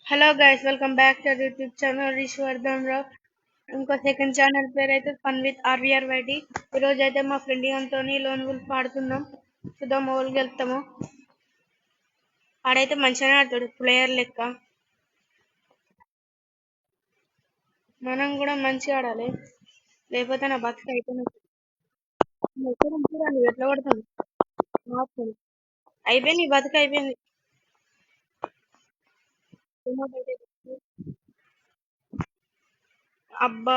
Hello guys, welcome back to YouTube channel Rishivardhan Rao. ఇంకో second channel పేరు అయితే ఫన్ విత్ ఆర్వీఆర్ వైటి. ఈరోజు అయితే మా ఫ్రెండ్ గారితో లోన్ గుల్ఫ్ ఆడుతున్నాం. చూద్దాం ఓవర్కి వెళ్తాము. ఆడైతే మంచిగానే ఆడతాడు, ప్లేయర్ లెక్క. మనం కూడా మంచిగా ఆడాలి, లేకపోతే నా బతుకు అయిపోయినట్టు. ఎట్లా పడుతుంది అయిపోయింది, ఈ బతుకు అయిపోయింది. అబ్బా,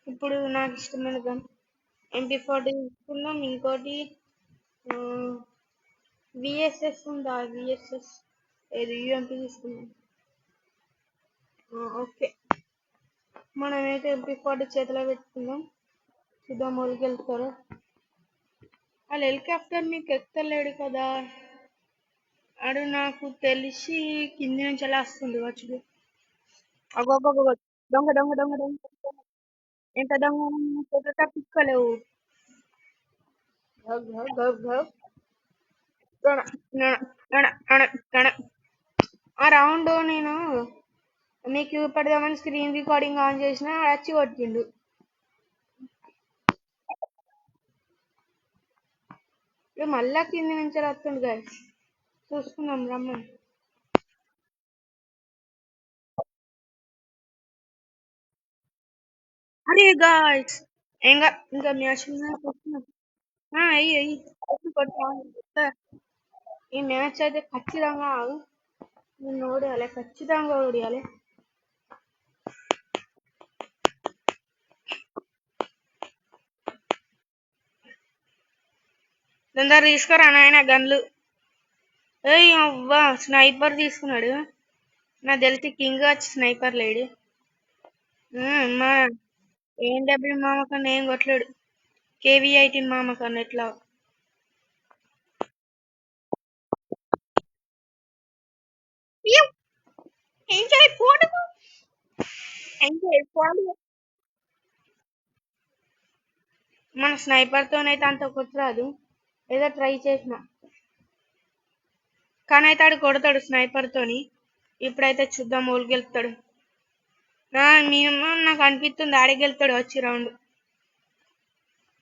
ఇప్పుడు నాకు ఇష్టమైన గన్ MP40 తీసుకుందాం. ఇంకోటి విఎస్ఎస్ ఉందా? విఎస్ఎస్ ఏది యూఎంపీ తీసుకుందాం. ఓకే, మనమైతే MP40 చేతిలో పెట్టుకుందాం. చూద్దాం ఊరికి వెళ్తారు. వాళ్ళు హెలికాప్టర్ మీకు ఎక్కలేడు కదా. అడు నాకు తెలిసి కింది నుంచి ఎలా వస్తుంది వచ్చి. అగోగో దొంగ దొంగ దొంగ దొంగ ఎంత దొంగ తప్పించుకోలేవు. ఆ రౌండ్ నేను మీకు పెడదామని స్క్రీన్ రికార్డింగ్ ఆన్ చేసిన, వచ్చి కొట్టిండు. మళ్ళా కింది నుంచి వస్తుండు గాయస్, చూసుకుందాం రమ్మని. అరే గాయస్, ఇంకా మ్యాచ్ అయ్యి అయ్యి ఈ మ్యాచ్ అయితే ఖచ్చితంగా నిన్ను ఓడియాలి, ఖచ్చితంగా ఓడియాలి. తొందర తీసుకురా నాయన గన్లు. ఏయ్ అవ్వా, స్నైపర్ తీసుకున్నాడు. నాకు తెలిసి కింగ్ వచ్చి స్నైపర్ లేడు. మా AW మామ కన్నా ఏం కొట్టలేడు. KV18 మామ కన్నా ఎట్లా. మన స్నైపర్ తోనైతే అంత కొట్టరాదు, ఏదో ట్రై చేసిన. కానీ అయితే ఆడు కొడతాడు స్నైపర్ తోని. ఇప్పుడైతే చూద్దాం ఓళ్ళు గెలుపుతాడు. నాకు అనిపిస్తుంది ఆడే గెలుతాడు. వచ్చి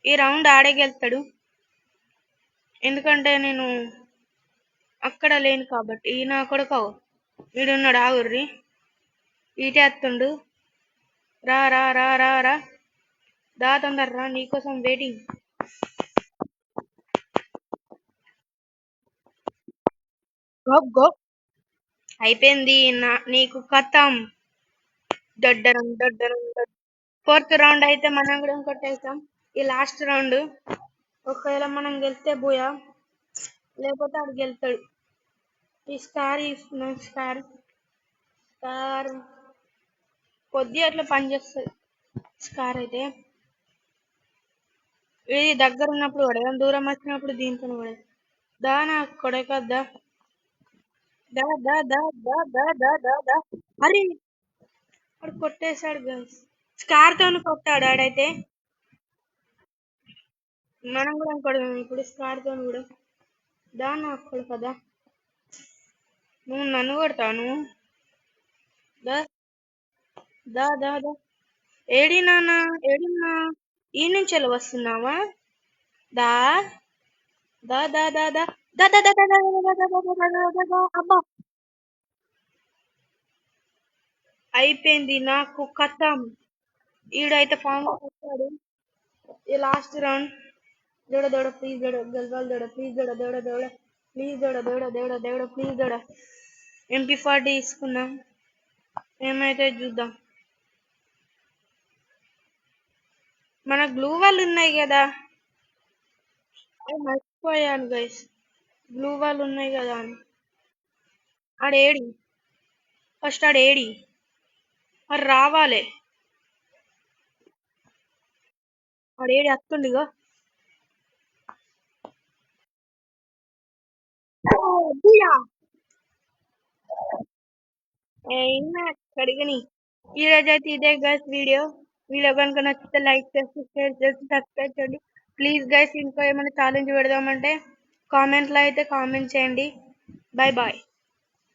ఈ రౌండ్ ఆడే గెలుతాడు, ఎందుకంటే నేను అక్కడ లేను కాబట్టి. ఈయన కొడుకావు వీడున్నాడు, ఆగుర్రి. ఈటే వస్తుండు. రా రా రా రా రా దా, తొందర రా, నీకోసం వెయిటింగ్. గో అయిపోయింది నీకు కథం. దడ్డరం దడ్డరం. ఫోర్త్ రౌండ్ అయితే మనం కూడా కొట్టేస్తాం. ఈ లాస్ట్ రౌండ్ ఒకవేళ మనం గెలిస్తే బోయా, లేకపోతే ఆడు గెలుతాడు. ఈ స్టార్ తీసుకున్నాం. స్టార్ కొద్దిగా అట్లా పనిచేస్తుంది. స్టార్ అయితే ఇది దగ్గర ఉన్నప్పుడు పడేదాం, దూరం వచ్చినప్పుడు దీంతో పడేది. దా నా కొడకద్దా, దా దా దా దా దా దా దా దా. అరే వాడు కొట్టేశాడు గైస్, స్టార్ తోని కొట్టాడు ఆడైతే. మనం కూడా కొడదాం ఇప్పుడు స్టార్ తోని కూడా. దా నా కొడకదా, నువ్వు నన్ను కొడతాను. దా దా దా దా. ఏడి నాన్న, ఏడున్నా? ఈ నుంచి ఎలా వస్తున్నావా? దా దా దా దా దా దా దా దా దా దా దా దా దా దా. అబ్బా, అయిపోయింది నాకు కథం. ఈడైతే ఫామ్ వచ్చాడు. ఈ లాస్ట్ రౌండ్. దూడ దూడ ప్లీజ్, దూడ గెలవాలి, దూడ ప్లీజ్, దూడ దూడ దూడ ప్లీజ్, దూడ దూడ దూడ దూడ ప్లీజ్, దూడ. MP40 తీసుకున్నాం, ఏమైతే చూద్దాం. మన గ్లూ వాళ్ళు ఉన్నాయి కదా, మర్చిపోయాను గైస్. గ్లూ వాళ్ళు ఉన్నాయి కదా అని. ఆడేడి ఫస్ట్, ఆడేడి మరి రావాలి. ఆడేడి వస్తుండిగా. కడిగని. ఈరోజు అయితే ఇదే గైస్ వీడియో. వీడియో కనుక నచ్చితే లైక్ చేసి, షేర్ చేసి, సబ్స్క్రైబ్ చేయండి ప్లీజ్ గైస్. ఇంకా ఏమైనా ఛాలెంజ్ పెడదామంటే కామెంట్లో అయితే కామెంట్ చేయండి. Bye bye.